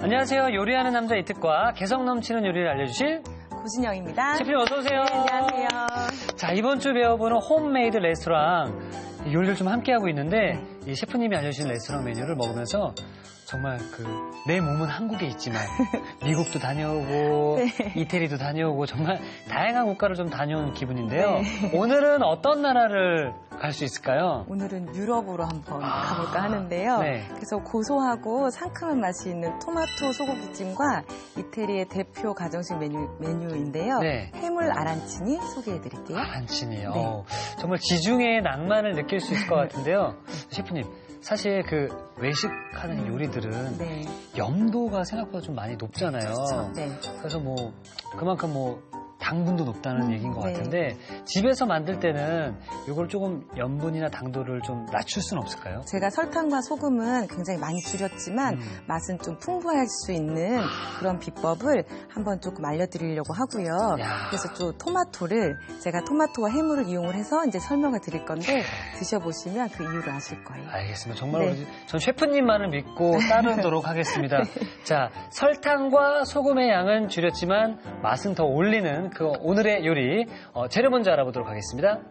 안녕하세요. 요리하는 남자 이특과 개성 넘치는 요리를 알려주실 고진영입니다. 셰프님 어서 오세요. 네, 안녕하세요. 자, 이번 주 배워보는 홈메이드 레스토랑 요리를 좀 함께하고 있는데 이 셰프님이 알려주신 레스토랑 메뉴를 먹으면서 정말 내 몸은 한국에 있지만 미국도 다녀오고 네. 이태리도 다녀오고 정말 다양한 국가를 좀 다녀온 기분인데요. 네. 오늘은 어떤 나라를 갈 수 있을까요? 오늘은 유럽으로 한번 가볼까 하는데요. 네. 그래서 고소하고 상큼한 맛이 있는 토마토 소고기찜과 이태리의 대표 가정식 메뉴인데요. 네. 해물 아란치니 소개해드릴게요. 아란치니요. 네. 정말 지중해의 낭만을 느낄 수 있을 것 같은데요. 셰프님, 사실 외식하는 요리들은 네. 염도가 생각보다 좀 많이 높잖아요. 그렇죠. 네. 그래서 그만큼 당분도 높다는 얘기인 것 네. 같은데 집에서 만들 때는 이걸 조금 염분이나 당도를 좀 낮출 수는 없을까요? 제가 설탕과 소금은 굉장히 많이 줄였지만 맛은 좀 풍부할 수 있는 그런 비법을 한번 조금 알려드리려고 하고요. 야. 그래서 또 토마토를 제가 토마토와 해물을 이용을 해서 이제 설명을 드릴 건데 드셔보시면 그 이유를 아실 거예요. 알겠습니다. 정말 네. 전 셰프님만을 믿고 따르도록 하겠습니다. 자, 설탕과 소금의 양은 줄였지만 맛은 더 올리는 오늘의 요리 재료 먼저 알아보도록 하겠습니다.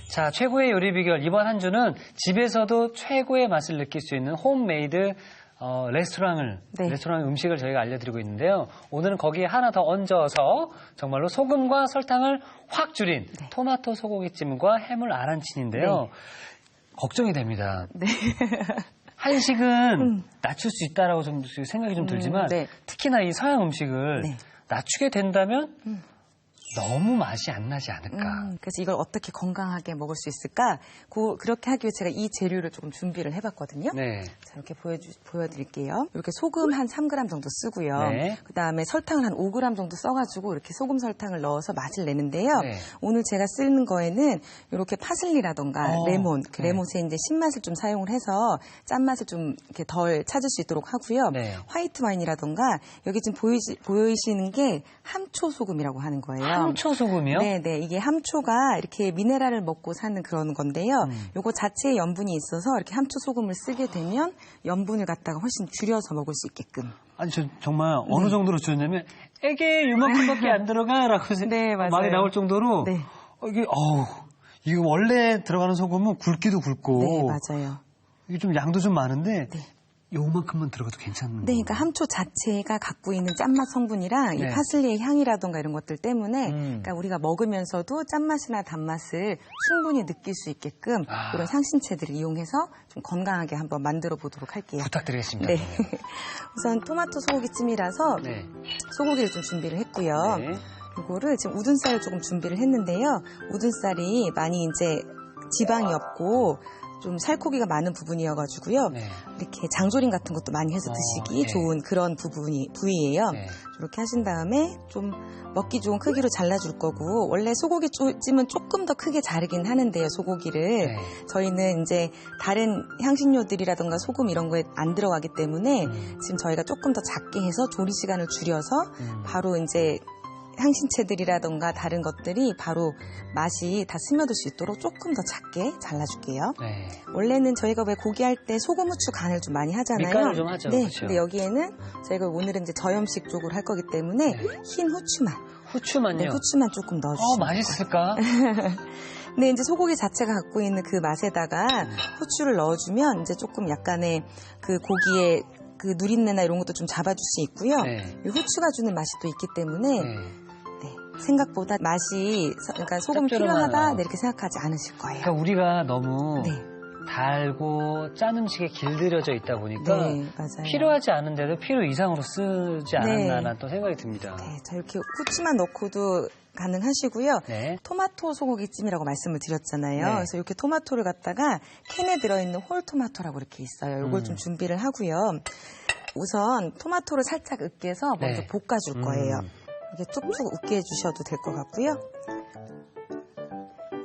자, 최고의 요리 비결. 이번 한 주는 집에서도 최고의 맛을 느낄 수 있는 홈메이드 레스토랑 음식을 저희가 알려드리고 있는데요. 오늘은 거기에 하나 더 얹어서 정말로 소금과 설탕을 확 줄인 토마토 소고기찜과 해물 아란치니인데요. 네. 걱정이 됩니다. 네. 한식은 낮출 수 있다라고 좀 생각이 좀 들지만 네. 특히나 이 서양 음식을 네. 낮추게 된다면 너무 맛이 안 나지 않을까. 그래서 이걸 어떻게 건강하게 먹을 수 있을까? 그렇게 하기 위해 제가 이 재료를 조금 준비를 해봤거든요. 네. 자, 이렇게 보여드릴게요. 이렇게 소금 한 3g 정도 쓰고요. 네. 그다음에 설탕을 한 5g 정도 써가지고 이렇게 소금 설탕을 넣어서 맛을 내는데요. 네. 오늘 제가 쓰는 거에는 이렇게 파슬리라던가 레몬, 그 네. 레몬의 이제 신맛을 좀 사용을 해서 짠맛을 좀 이렇게 덜 찾을 수 있도록 하고요. 네. 화이트 와인이라던가 여기 지금 보이시는 게 함초 소금이라고 하는 거예요. 함초 소금이요? 네, 이게 함초가 이렇게 미네랄을 먹고 사는 그런 건데요. 요거 자체에 염분이 있어서 이렇게 함초 소금을 쓰게 되면 염분을 갖다가 훨씬 줄여서 먹을 수 있게끔. 아니, 저 정말 어느 정도로 줄였냐면 이게 요만큼밖에 안 들어가라고 네, 맞아요. 말이 나올 정도로 네. 이게 원래 들어가는 소금은 굵기도 굵고 네, 맞아요. 이게 좀 양도 좀 많은데 네. 요만큼만 들어가도 괜찮은 네, 그러니까 함초 자체가 갖고 있는 짠맛 성분이랑 네. 이 파슬리의 향이라던가 이런 것들 때문에 그러니까 우리가 먹으면서도 짠맛이나 단맛을 충분히 느낄 수 있게끔 이런 향신채들을 이용해서 좀 건강하게 한번 만들어 보도록 할게요. 부탁드리겠습니다. 네. 우선 토마토 소고기찜이라서 네. 소고기를 좀 준비를 했고요. 네. 이거를 지금 우둔살을 조금 준비를 했는데요. 우둔살이 많이 이제 지방이 없고 좀 살코기가 많은 부분이어가지고요. 네. 이렇게 장조림 같은 것도 많이 해서 드시기 네. 좋은 그런 부위예요. 네. 이렇게 하신 다음에 좀 먹기 좋은 크기로 잘라줄 거고 원래 소고기찜은 조금 더 크게 자르긴 하는데요. 소고기를 네. 저희는 이제 다른 향신료들이라던가 소금 이런 거에 안 들어가기 때문에 지금 저희가 조금 더 작게 해서 조리 시간을 줄여서 바로 이제 향신채들이라던가 다른 것들이 바로 맛이 다 스며들 수 있도록 조금 더 작게 잘라줄게요. 네. 원래는 저희가 왜 고기 할 때 소금, 후추 간을 좀 많이 하잖아요. 밑간을 좀 하죠. 네. 그렇죠. 근데 여기에는 저희가 오늘은 이제 저염식 쪽으로 할 거기 때문에 네. 흰 후추만 후추만요? 네, 후추만 조금 넣어주시면 맛있을까? 근데 이제 소고기 자체가 갖고 있는 그 맛에다가 후추를 넣어주면 이제 조금 약간의 그 고기의 그 누린내나 이런 것도 좀 잡아줄 수 있고요. 네. 이 후추가 주는 맛이 또 있기 때문에 네. 네, 생각보다 맛이 그러니까 소금이 필요하다 네, 이렇게 생각하지 않으실 거예요. 그러니까 우리가 너무 네. 달고 짠 음식에 길들여져 있다 보니까 네, 맞아요. 필요하지 않은데도 필요 이상으로 쓰지 않았나라는 또 생각이 듭니다. 네, 자 이렇게 후추만 넣고도 가능하시고요. 네. 토마토 소고기찜이라고 말씀을 드렸잖아요. 네. 그래서 이렇게 토마토를 갖다가 캔에 들어있는 홀 토마토라고 이렇게 있어요. 이걸 좀 준비를 하고요. 우선 토마토를 살짝 으깨서 먼저 네. 볶아줄 거예요. 이렇게 쭉쭉 으깨 주셔도 될 것 같고요.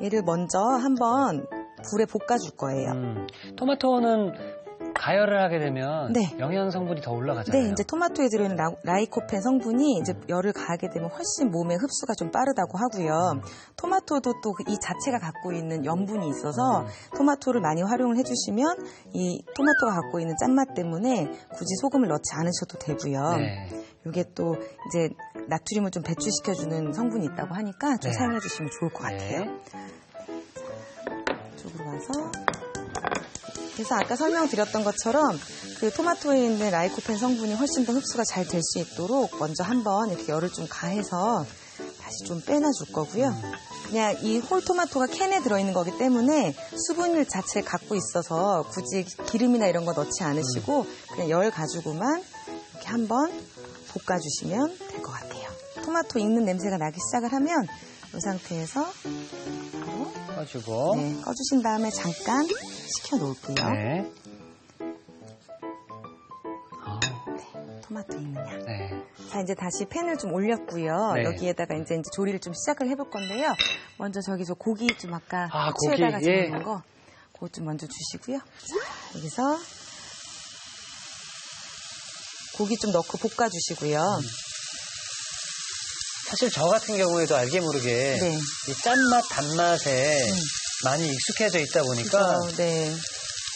얘를 먼저 한번 불에 볶아줄 거예요. 토마토는 가열을 하게 되면 네. 영양 성분이 더 올라가잖아요. 네, 이제 토마토에 들어있는 라이코펜 성분이 이제 열을 가하게 되면 훨씬 몸에 흡수가 좀 빠르다고 하고요. 토마토도 또 이 자체가 갖고 있는 염분이 있어서 토마토를 많이 활용을 해주시면 이 토마토가 갖고 있는 짠맛 때문에 굳이 소금을 넣지 않으셔도 되고요. 네. 이게 또 이제 나트륨을 좀 배출시켜주는 성분이 있다고 하니까 좀 네. 사용해 주시면 좋을 것 같아요. 네. 이쪽으로 가서 그래서 아까 설명드렸던 것처럼 그 토마토에 있는 라이코펜 성분이 훨씬 더 흡수가 잘 될 수 있도록 먼저 한번 이렇게 열을 좀 가해서 다시 좀 빼놔줄 거고요. 그냥 이 홀 토마토가 캔에 들어있는 거기 때문에 수분을 자체 갖고 있어서 굳이 기름이나 이런 거 넣지 않으시고 그냥 열 가지고만 이렇게 한번 볶아주시면 될 것 같아요. 토마토 익는 냄새가 나기 시작을 하면 이 상태에서 바로 꺼주고. 네, 꺼주신 다음에 잠깐 식혀 놓을게요. 네. 토마토 익는 양. 네. 자, 이제 다시 팬을 좀 올렸고요. 네. 여기에다가 이제 조리를 좀 시작을 해볼 건데요. 먼저 저기 저 고기 좀 아까 고기, 후추에다가 예. 재놓은 거 그거 좀 먼저 주시고요. 자, 여기서 고기 좀 넣고 볶아주시고요. 사실 저 같은 경우에도 알게 모르게 네. 이 짠맛, 단맛에 많이 익숙해져 있다 보니까 그죠? 네.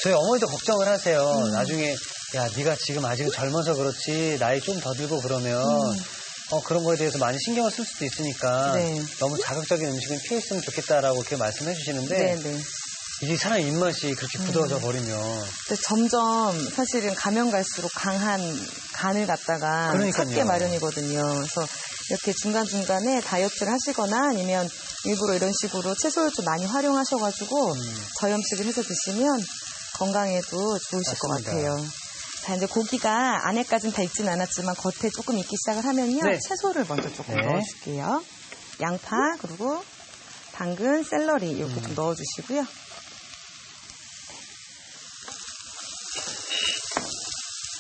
저희 어머니도 걱정을 하세요. 나중에 야 네가 지금 아직은 젊어서 그렇지 나이 좀 더 들고 그러면 그런 거에 대해서 많이 신경을 쓸 수도 있으니까 네. 너무 자극적인 음식은 피했으면 좋겠다라고 이렇게 말씀해 주시는데 네, 네. 이게 사람 입맛이 그렇게 굳어져 버리면 근데 점점 사실은 가면 갈수록 강한 간을 갖다가 그러니까요. 찾게 마련이거든요. 그래서 이렇게 중간중간에 다이어트를 하시거나 아니면 일부러 이런 식으로 채소를 좀 많이 활용하셔가지고 저염식을 해서 드시면 건강에도 좋으실 것 맞습니다. 같아요. 자, 이제 고기가 안에까지는 다 익진 않았지만 겉에 조금 익기 시작을 하면요. 네. 채소를 먼저 조금 네. 넣어줄게요. 양파, 그리고 당근, 샐러리 이렇게 좀 넣어주시고요.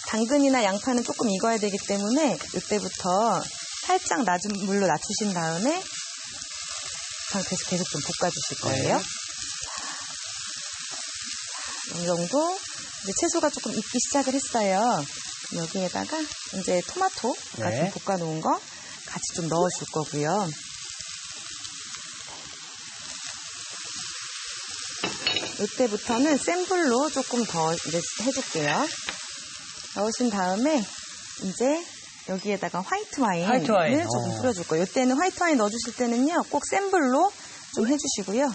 당근이나 양파는 조금 익어야 되기 때문에 이때부터 살짝 낮은 물로 낮추신 다음에 상태에서 계속 좀 볶아주실 거예요. 네. 이 정도 이제 채소가 조금 익기 시작을 했어요. 여기에다가 이제 토마토 네. 좀 볶아놓은 거 같이 좀 넣어줄 거고요. 이때부터는 센 불로 조금 더 이제 해줄게요. 넣으신 다음에 이제 여기에다가 화이트 와인을 조금 뿌려줄 거예요. 이때는 화이트 와인 넣어주실 때는요, 꼭 센 불로 좀 해주시고요.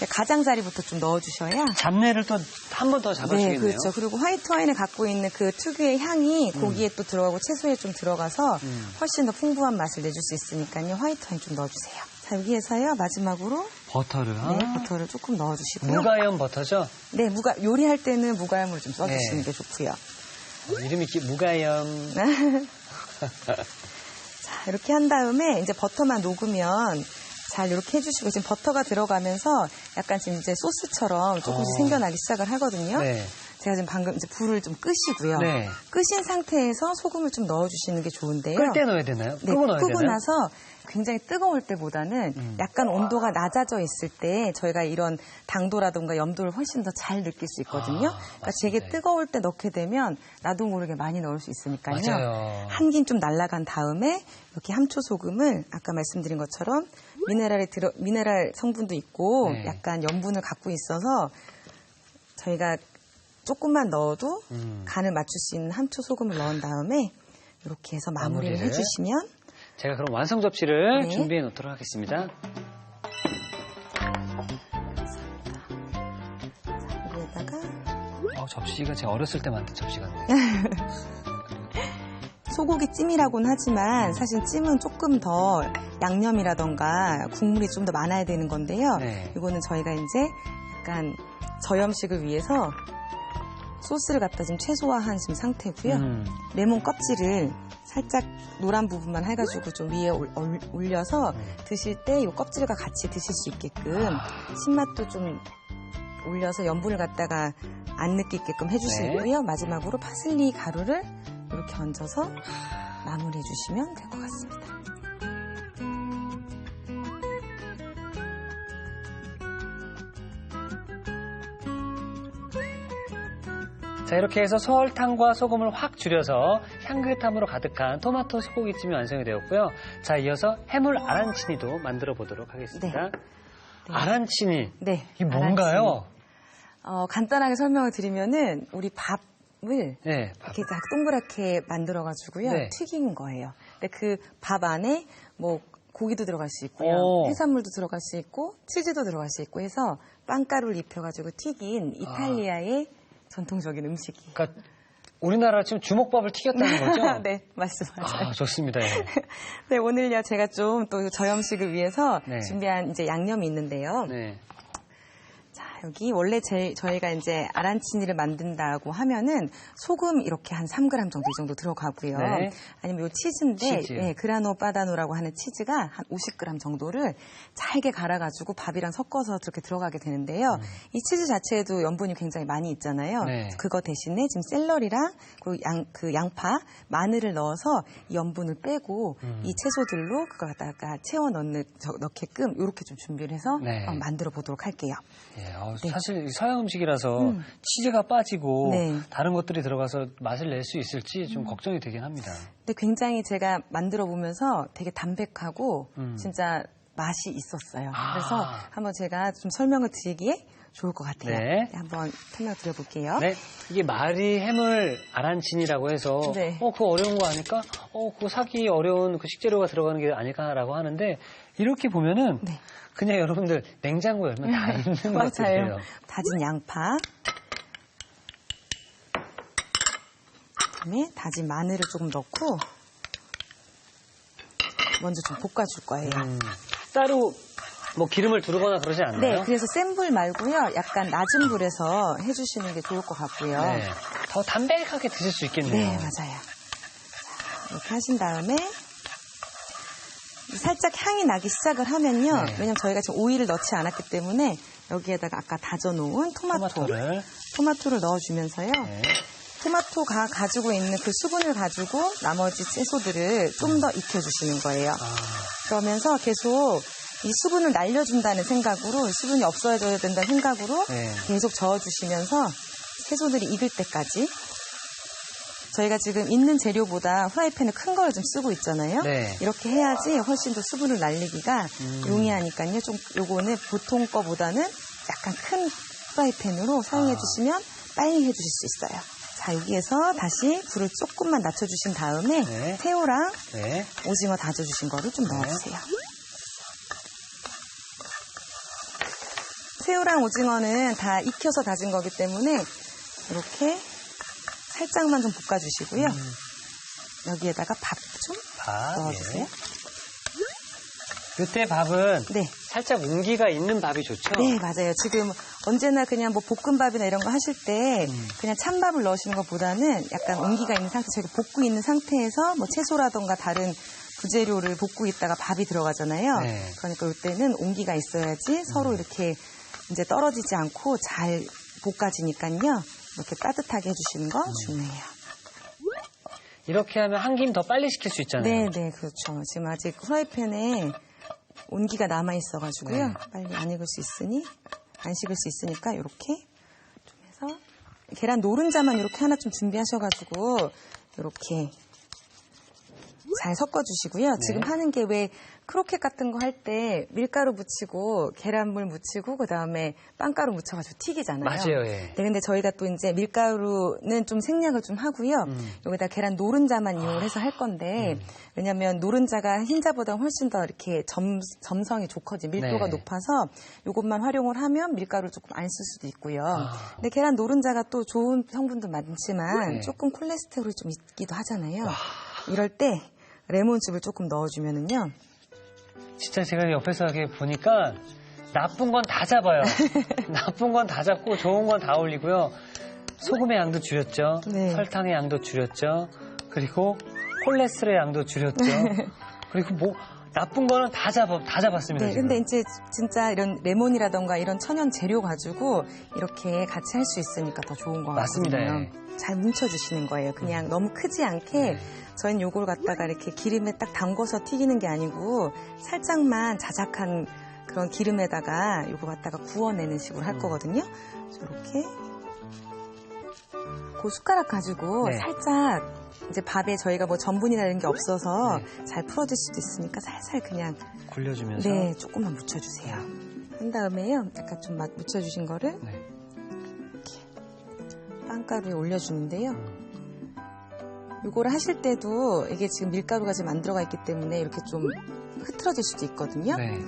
가장자리부터 좀 넣어주셔야 잡내를 또 한 번 더 잡아주겠네요. 네, 그렇죠. 그리고 화이트 와인을 갖고 있는 그 특유의 향이 고기에 또 들어가고 채소에 좀 들어가서 훨씬 더 풍부한 맛을 내줄 수 있으니까요. 화이트 와인 좀 넣어주세요. 자, 여기에서요, 마지막으로 버터를. 네, 버터를 조금 넣어주시고요. 무가염 버터죠? 네, 요리할 때는 무가염을 좀 써주시는 네. 게 좋고요. 이름이 무가염. 자, 이렇게 한 다음에 이제 버터만 녹으면 잘 이렇게 해주시고, 지금 버터가 들어가면서 약간 지금 이제 소스처럼 조금씩 생겨나기 시작을 하거든요. 네. 제가 지금 방금 이제 불을 좀 끄시고요. 네. 끄신 상태에서 소금을 좀 넣어주시는 게 좋은데요. 끌 때 넣어야 되나요? 네, 끄고 넣어야 끄고 되나요? 나서 굉장히 뜨거울 때보다는 약간 온도가 낮아져 있을 때 저희가 이런 당도라든가 염도를 훨씬 더 잘 느낄 수 있거든요. 그러니까 되게 뜨거울 때 넣게 되면 나도 모르게 많이 넣을 수 있으니까요. 맞아요. 한긴 좀 날아간 다음에 이렇게 함초 소금을 아까 말씀드린 것처럼 미네랄 성분도 있고 네. 약간 염분을 갖고 있어서 저희가 조금만 넣어도 간을 맞출 수 있는 함초 소금을 넣은 다음에 이렇게 해서 마무리를 해주시면 제가 그럼 완성 접시를 네. 준비해 놓도록 하겠습니다. 여기에다가 접시가 제가 어렸을 때 만든 접시 같네요. 소고기 찜이라고는 하지만 사실 찜은 조금 더 양념이라던가 국물이 좀 더 많아야 되는 건데요. 네. 이거는 저희가 이제 약간 저염식을 위해서 소스를 갖다 지금 최소화한 지금 상태고요. 레몬 껍질을 살짝 노란 부분만 해가지고 좀 위에 올려서 드실 때 이 껍질과 같이 드실 수 있게끔 신맛도 좀 올려서 염분을 갖다가 안 느끼게끔 해주시고요. 네. 마지막으로 파슬리 가루를 이렇게 얹어서 마무리해 주시면 될 것 같습니다. 자, 이렇게 해서 설탕과 소금을 확 줄여서 향긋함으로 가득한 토마토 소고기찜이 완성이 되었고요. 자, 이어서 해물 아란치니도 만들어 보도록 하겠습니다. 네. 아란치니. 네. 이게 뭔가요? 간단하게 설명을 드리면은 우리 밥을 네, 이렇게 딱 동그랗게 만들어가지고요. 네. 튀긴 거예요. 근데 그 밥 안에 뭐 고기도 들어갈 수 있고요. 오. 해산물도 들어갈 수 있고 치즈도 들어갈 수 있고 해서 빵가루를 입혀가지고 튀긴 이탈리아의 전통적인 음식이에요. 그러니까 우리나라 지금 주먹밥을 튀겼다는 거죠? 네, 맞습니다. 좋습니다. 예. 네, 오늘요 제가 좀 또 저염식을 위해서 네. 준비한 이제 양념이 있는데요. 네. 자, 여기 원래 저희가 이제 아란치니를 만든다고 하면은 소금 이렇게 한 3g 정도 이 정도 들어가고요. 네. 아니면 요 치즈인데 치즈. 예, 그라노 파다노라고 하는 치즈가 한 50g 정도를 잘게 갈아가지고 밥이랑 섞어서 그렇게 들어가게 되는데요. 이 치즈 자체에도 염분이 굉장히 많이 있잖아요. 네. 그거 대신에 지금 샐러리랑 그리고 양파, 마늘을 넣어서 이 염분을 빼고 이 채소들로 그거 갖다가 채워 넣게끔 이렇게 좀 준비를 해서 네. 만들어 보도록 할게요. 예, 네. 사실 서양 음식이라서 치즈가 빠지고 네. 다른 것들이 들어가서 맛을 낼 수 있을지 좀 걱정이 되긴 합니다. 근데 굉장히 제가 만들어 보면서 되게 담백하고 진짜 맛이 있었어요. 그래서 한번 제가 좀 설명을 드리기에 좋을 것 같아요. 네. 한번 설명 드려볼게요. 네, 이게 마리 해물 아란친이라고 해서 네. 그거 어려운 거 아닐까? 그거 사기 어려운 그 식재료가 들어가는 게 아닐까라고 하는데 이렇게 보면은 네. 그냥 여러분들 냉장고 열면 다 있는 맞아요. 것들이에요. 다진 양파, 그다음에 다진 마늘을 조금 넣고 먼저 좀 볶아줄 거예요. 따로 뭐 기름을 두르거나 그러지 않나요? 네, 그래서 센 불 말고요. 약간 낮은 불에서 해주시는 게 좋을 것 같고요. 네, 더 담백하게 드실 수 있겠네요. 네, 맞아요. 자, 이렇게 하신 다음에 살짝 향이 나기 시작을 하면요. 네. 왜냐면 저희가 지금 오일을 넣지 않았기 때문에 여기에다가 아까 다져놓은 토마토를 넣어주면서요. 네. 토마토가 가지고 있는 그 수분을 가지고 나머지 채소들을 좀 더 익혀주시는 거예요. 그러면서 계속 이 수분을 날려준다는 생각으로, 수분이 없어져야 된다는 생각으로 네. 계속 저어주시면서 채소들이 익을 때까지. 저희가 지금 있는 재료보다 프라이팬을 큰 걸 좀 쓰고 있잖아요. 네. 이렇게 해야지 훨씬 더 수분을 날리기가 용이하니까요. 좀 요거는 보통 거보다는 약간 큰 프라이팬으로 사용해 주시면 빨리 해주실 수 있어요. 자, 여기에서 다시 불을 조금만 낮춰주신 다음에 네. 새우랑 네. 오징어 다져주신 거를 좀 넣어주세요. 새우랑 오징어는 다 익혀서 다진 거기 때문에 이렇게 살짝만 좀 볶아주시고요. 여기에다가 밥 좀 넣어주세요. 예. 이때 밥은 네. 살짝 온기가 있는 밥이 좋죠? 네, 맞아요. 지금 언제나 그냥 뭐 볶음밥이나 이런 거 하실 때 그냥 찬밥을 넣으시는 것보다는 약간 온기가 있는 상태, 저희가 볶고 있는 상태에서 뭐 채소라던가 다른 부재료를 볶고 있다가 밥이 들어가잖아요. 네. 그러니까 이때는 온기가 있어야지 서로 이렇게 이제 떨어지지 않고 잘 볶아지니까요. 이렇게 따뜻하게 해주시는 거 중요해요. 이렇게 하면 한 김 더 빨리 식힐 수 있잖아요. 네, 그렇죠. 지금 아직 프라이팬에 온기가 남아있어가지고요. 네. 빨리 안 익을 수 있으니, 안 식을 수 있으니까 이렇게 좀 해서 계란 노른자만 이렇게 하나 좀 준비하셔가지고 이렇게 잘 섞어주시고요. 네. 지금 하는 게 왜 크로켓 같은 거 할 때 밀가루 묻히고 계란물 묻히고 그다음에 빵가루 묻혀가지고 튀기잖아요. 맞아요. 예. 네, 근데 저희가 또 이제 밀가루는 좀 생략을 좀 하고요. 여기다 계란 노른자만 이용을 해서 할 건데 왜냐면 노른자가 흰자보다 훨씬 더 이렇게 점성이 좋거든요. 밀도가 네. 높아서 이것만 활용을 하면 밀가루를 조금 안 쓸 수도 있고요. 근데 계란 노른자가 또 좋은 성분도 많지만 네. 조금 콜레스테롤이 좀 있기도 하잖아요. 이럴 때 레몬즙을 조금 넣어주면은요. 진짜 제가 옆에서 이렇게 보니까 나쁜 건 다 잡아요. 나쁜 건 다 잡고 좋은 건 다 올리고요. 소금의 양도 줄였죠. 네. 설탕의 양도 줄였죠. 그리고 콜레스테롤의 양도 줄였죠. 그리고 뭐 나쁜 거는 다 잡았습니다. 네, 지금. 근데 이제 진짜 이런 레몬이라던가 이런 천연 재료 가지고 이렇게 같이 할 수 있으니까 더 좋은 것 맞습니다. 같거든요. 잘 뭉쳐주시는 거예요. 그냥 너무 크지 않게 저희는 요걸 갖다가 이렇게 기름에 딱 담궈서 튀기는 게 아니고 살짝만 자작한 그런 기름에다가 요거 갖다가 구워내는 식으로 할 거거든요. 이렇게 그 숟가락 가지고 네. 살짝 이제 밥에 저희가 뭐 전분이나 이런 게 없어서 잘 풀어질 수도 있으니까 살살 그냥 굴려주면서. 네, 조금만 묻혀주세요. 한 다음에요, 약간 좀 묻혀주신 거를 네. 이렇게 빵가루에 올려주는데요. 이거를 하실 때도 이게 지금 밀가루가 지금 안 들어가 있기 때문에 이렇게 좀 흐트러질 수도 있거든요. 네.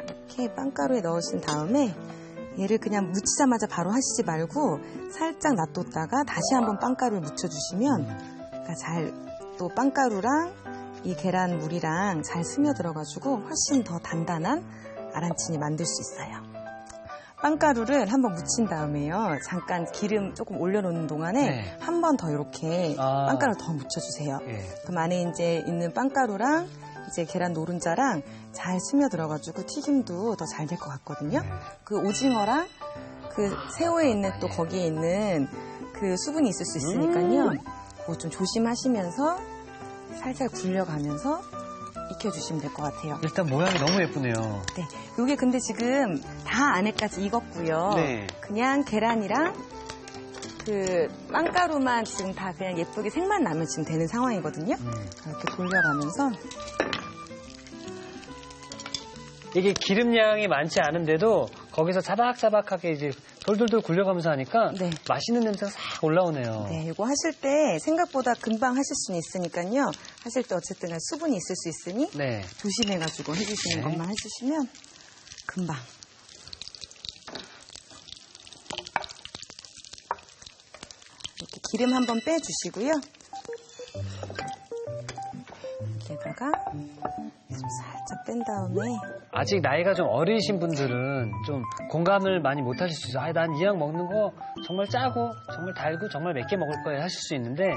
이렇게 빵가루에 넣으신 다음에 얘를 그냥 묻히자마자 바로 하시지 말고 살짝 놔뒀다가 다시 한번 빵가루를 묻혀주시면 그러니까 잘 또 빵가루랑 이 계란물이랑 잘 스며들어가지고 훨씬 더 단단한 아란치니 만들 수 있어요. 빵가루를 한번 묻힌 다음에요. 잠깐 기름 조금 올려놓는 동안에 네. 한 번 더 이렇게 빵가루를 더 묻혀주세요. 예. 그럼 안에 이제 있는 빵가루랑 이제 계란 노른자랑 잘 스며들어가지고 튀김도 더 잘 될 것 같거든요. 그 오징어랑 그 새우에 있는 또 거기에 있는 그 수분이 있을 수 있으니까요. 그거 좀 조심하시면서 살살 굴려가면서 익혀주시면 될 것 같아요. 일단 모양이 너무 예쁘네요. 네, 이게 근데 지금 다 안에까지 익었고요. 네. 그냥 계란이랑 그 빵가루만 지금 다 그냥 예쁘게 색만 나면 지금 되는 상황이거든요. 이렇게 돌려가면서 이게 기름량이 많지 않은데도 거기서 자박자박하게 이제 돌돌돌 굴려가면서 하니까 네. 맛있는 냄새가 싹 올라오네요. 네, 이거 하실 때 생각보다 금방 하실 수는 있으니까요. 하실 때 어쨌든 수분이 있을 수 있으니 네. 조심해가지고 해주시는 네. 것만 해주시면 금방. 이렇게 기름 한번 빼주시고요. 여기에다가 좀 살짝 뺀 다음에 아직 나이가 좀 어리신 분들은 좀 공감을 많이 못 하실 수 있어요. 아, 난 이왕 먹는 거 정말 짜고 정말 달고 정말 맵게 먹을 거예요 하실 수 있는데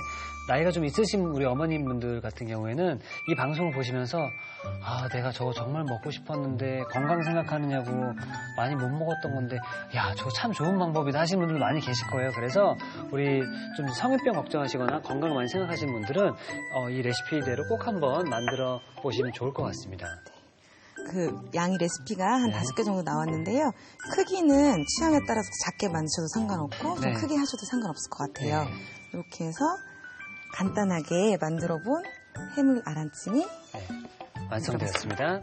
나이가 좀 있으신 우리 어머님 분들 같은 경우에는 이 방송을 보시면서 아, 내가 저거 정말 먹고 싶었는데 건강 생각하느냐고 많이 못 먹었던 건데 야, 저거 참 좋은 방법이다 하시는 분들 많이 계실 거예요. 그래서 우리 좀 성인병 걱정하시거나 건강 많이 생각하시는 분들은 이 레시피대로 꼭 한번 만들어 보시면 좋을 것 같습니다. 그 양이 레시피가 한 네. 5개 정도 나왔는데요. 크기는 취향에 따라서 작게 만드셔도 상관없고 좀 네. 크게 하셔도 상관없을 것 같아요. 네. 이렇게 해서 간단하게 만들어 본 해물 아란치니 네, 완성되었습니다.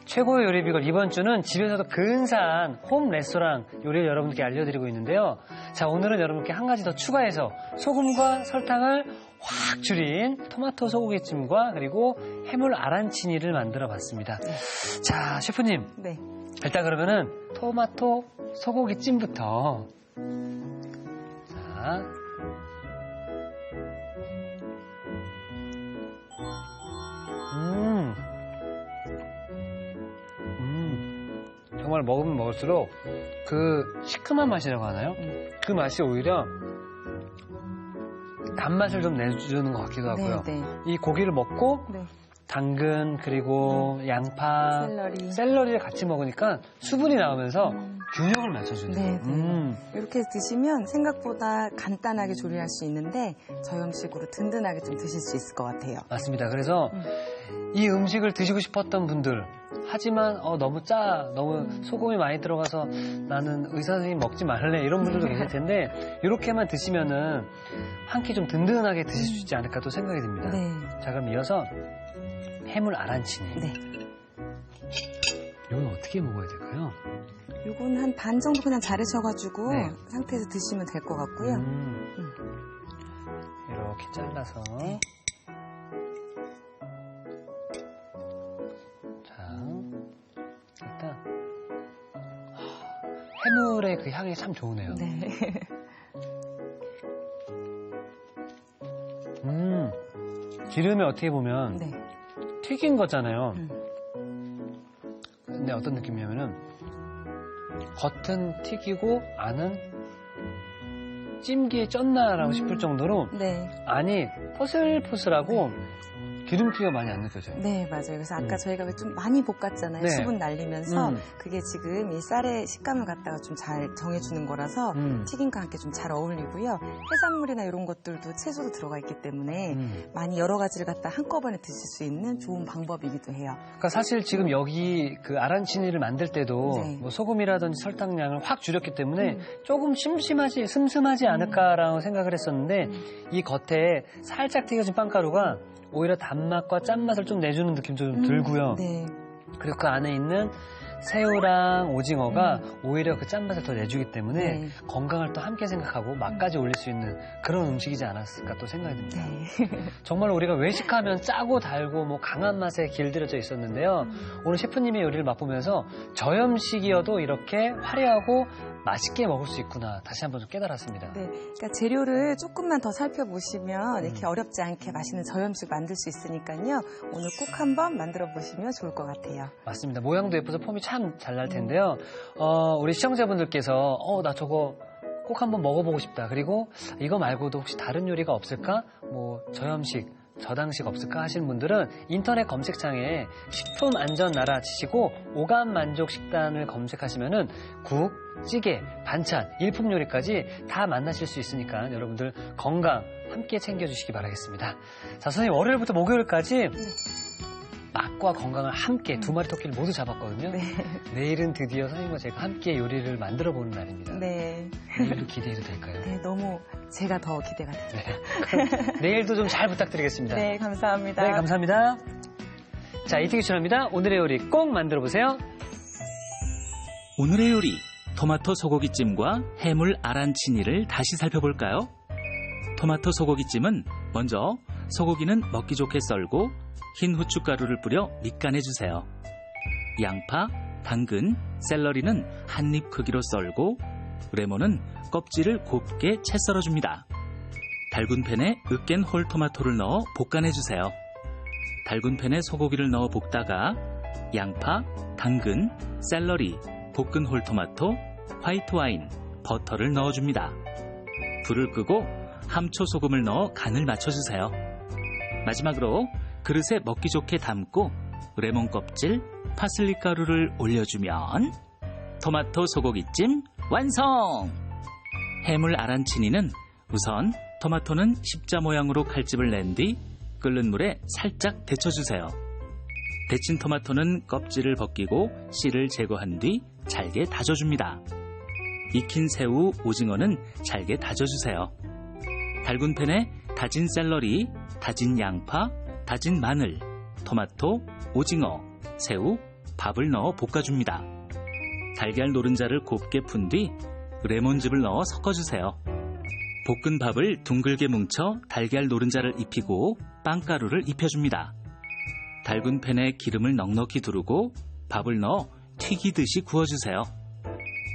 최고의 요리 비결 이번 주는 집에서도 근사한 홈 레스토랑 요리를 여러분께 알려드리고 있는데요. 자, 오늘은 여러분께 한 가지 더 추가해서 소금과 설탕을 확 줄인 토마토 소고기찜과 그리고 해물 아란치니를 만들어 봤습니다. 자, 셰프님. 네. 일단 그러면은 토마토 소고기찜부터. 자. 정말 먹으면 먹을수록 그 시큼한 맛이라고 하나요? 그 맛이 오히려 단맛을 좀 내주는 것 같기도 하고요. 네, 네. 이 고기를 먹고 네. 당근 그리고 양파, 샐러리를 같이 먹으니까 수분이 나오면서 균형을 맞춰주네요. 네, 네. 이렇게 드시면 생각보다 간단하게 조리할 수 있는데 저염식으로 든든하게 좀 드실 수 있을 것 같아요. 맞습니다. 그래서 이 음식을 드시고 싶었던 분들, 하지만 너무 너무 소금이 많이 들어가서 나는 의사 선생님 먹지 말래 이런 분들도 계실 텐데 이렇게만 드시면은 한 끼 좀 든든하게 드실 수 있지 않을까 또 생각이 듭니다. 네. 자, 그럼 이어서 해물 아란치니. 네. 이건 어떻게 먹어야 될까요? 요건 한 반 정도 그냥 자르셔가지고 네. 상태에서 드시면 될 것 같고요. 이렇게 잘라서. 네. 일단 해물의 그 향이 참 좋으네요. 네. 기름이 어떻게 보면 네. 튀긴 거잖아요. 근데 어떤 느낌이냐면은 겉은 튀기고 안은 찜기에 쪘나라고 싶을 정도로 네. 안이 포슬포슬하고 기름기가 많이 안 느껴져요. 네, 맞아요. 그래서 아까 저희가 왜 좀 많이 볶았잖아요. 네. 수분 날리면서 그게 지금 이 쌀의 식감을 갖다가 좀 잘 정해주는 거라서 튀김과 함께 좀 잘 어울리고요. 해산물이나 이런 것들도 채소도 들어가 있기 때문에 많이 여러 가지를 갖다 한꺼번에 드실 수 있는 좋은 방법이기도 해요. 그러니까 사실 지금 여기 그 아란치니를 만들 때도 네. 뭐 소금이라든지 설탕량을 확 줄였기 때문에 조금 슴슴하지 않을까라고 생각을 했었는데 이 겉에 살짝 튀겨진 빵가루가 오히려 단맛과 짠맛을 좀 내주는 느낌도 좀 들고요. 네. 그리고 그 안에 있는 새우랑 오징어가 오히려 그 짠맛을 더 내주기 때문에 네. 건강을 또 함께 생각하고 맛까지 올릴 수 있는 그런 음식이지 않았을까 또 생각이 듭니다. 네. 정말 우리가 외식하면 짜고 달고 뭐 강한 맛에 길들여져 있었는데요. 오늘 셰프님의 요리를 맛보면서 저염식이어도 이렇게 화려하고 맛있게 먹을 수 있구나 다시 한번 좀 깨달았습니다. 네, 그러니까 재료를 조금만 더 살펴보시면 이렇게 어렵지 않게 맛있는 저염식 만들 수 있으니까요. 오늘 꼭 한번 만들어 보시면 좋을 것 같아요. 맞습니다. 모양도 예뻐서 폼이 참 잘 날 텐데요. 우리 시청자분들께서 나 저거 꼭 한번 먹어보고 싶다. 그리고 이거 말고도 혹시 다른 요리가 없을까? 뭐 저염식, 저당식 없을까 하시는 분들은 인터넷 검색창에 식품 안전 나라 치시고 오감 만족 식단을 검색하시면은 국, 찌개, 반찬, 일품 요리까지 다 만나실 수 있으니까 여러분들 건강 함께 챙겨주시기 바라겠습니다. 자, 선생님 월요일부터 목요일까지 맛과 건강을 함께 두 마리 토끼를 모두 잡았거든요. 네. 내일은 드디어 선생님과 제가 함께 요리를 만들어 보는 날입니다. 네. 내일도 기대해도 될까요? 네, 너무 제가 더 기대가 됩니다. 네. 그럼 내일도 좀 잘 부탁드리겠습니다. 네, 감사합니다. 네, 감사합니다. 자, 이태규 씨입니다. 오늘의 요리 꼭 만들어 보세요. 오늘의 요리 토마토 소고기찜과 해물 아란치니를 다시 살펴볼까요? 토마토 소고기찜은 먼저 소고기는 먹기 좋게 썰고 흰 후춧가루를 뿌려 밑간해주세요. 양파, 당근, 샐러리는 한입 크기로 썰고 레몬은 껍질을 곱게 채 썰어줍니다. 달군 팬에 으깬 홀토마토를 넣어 볶아내주세요. 달군 팬에 소고기를 넣어 볶다가 양파, 당근, 샐러리, 볶은 홀토마토, 화이트 와인, 버터를 넣어줍니다. 불을 끄고 함초 소금을 넣어 간을 맞춰주세요. 마지막으로 그릇에 먹기 좋게 담고 레몬 껍질, 파슬리 가루를 올려주면 토마토 소고기찜 완성! 해물 아란치니는 우선 토마토는 십자 모양으로 칼집을 낸 뒤 끓는 물에 살짝 데쳐주세요. 데친 토마토는 껍질을 벗기고 씨를 제거한 뒤 잘게 다져줍니다. 익힌 새우, 오징어는 잘게 다져주세요. 달군 팬에 다진 샐러리, 다진 양파, 다진 마늘, 토마토, 오징어, 새우, 밥을 넣어 볶아줍니다. 달걀 노른자를 곱게 푼 뒤 레몬즙을 넣어 섞어주세요. 볶은 밥을 둥글게 뭉쳐 달걀 노른자를 입히고 빵가루를 입혀줍니다. 달군 팬에 기름을 넉넉히 두르고 밥을 넣어 튀기듯이 구워주세요.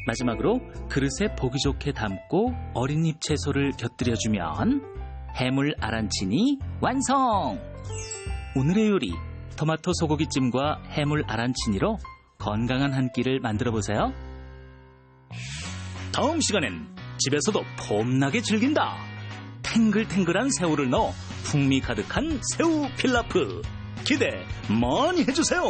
마지막으로 그릇에 보기 좋게 담고 어린잎 채소를 곁들여주면 해물 아란치니 완성! 오늘의 요리 토마토 소고기찜과 해물 아란치니로 건강한 한 끼를 만들어보세요. 다음 시간엔 집에서도 폼나게 즐긴다. 탱글탱글한 새우를 넣어 풍미 가득한 새우 필라프. 기대 많이 해주세요.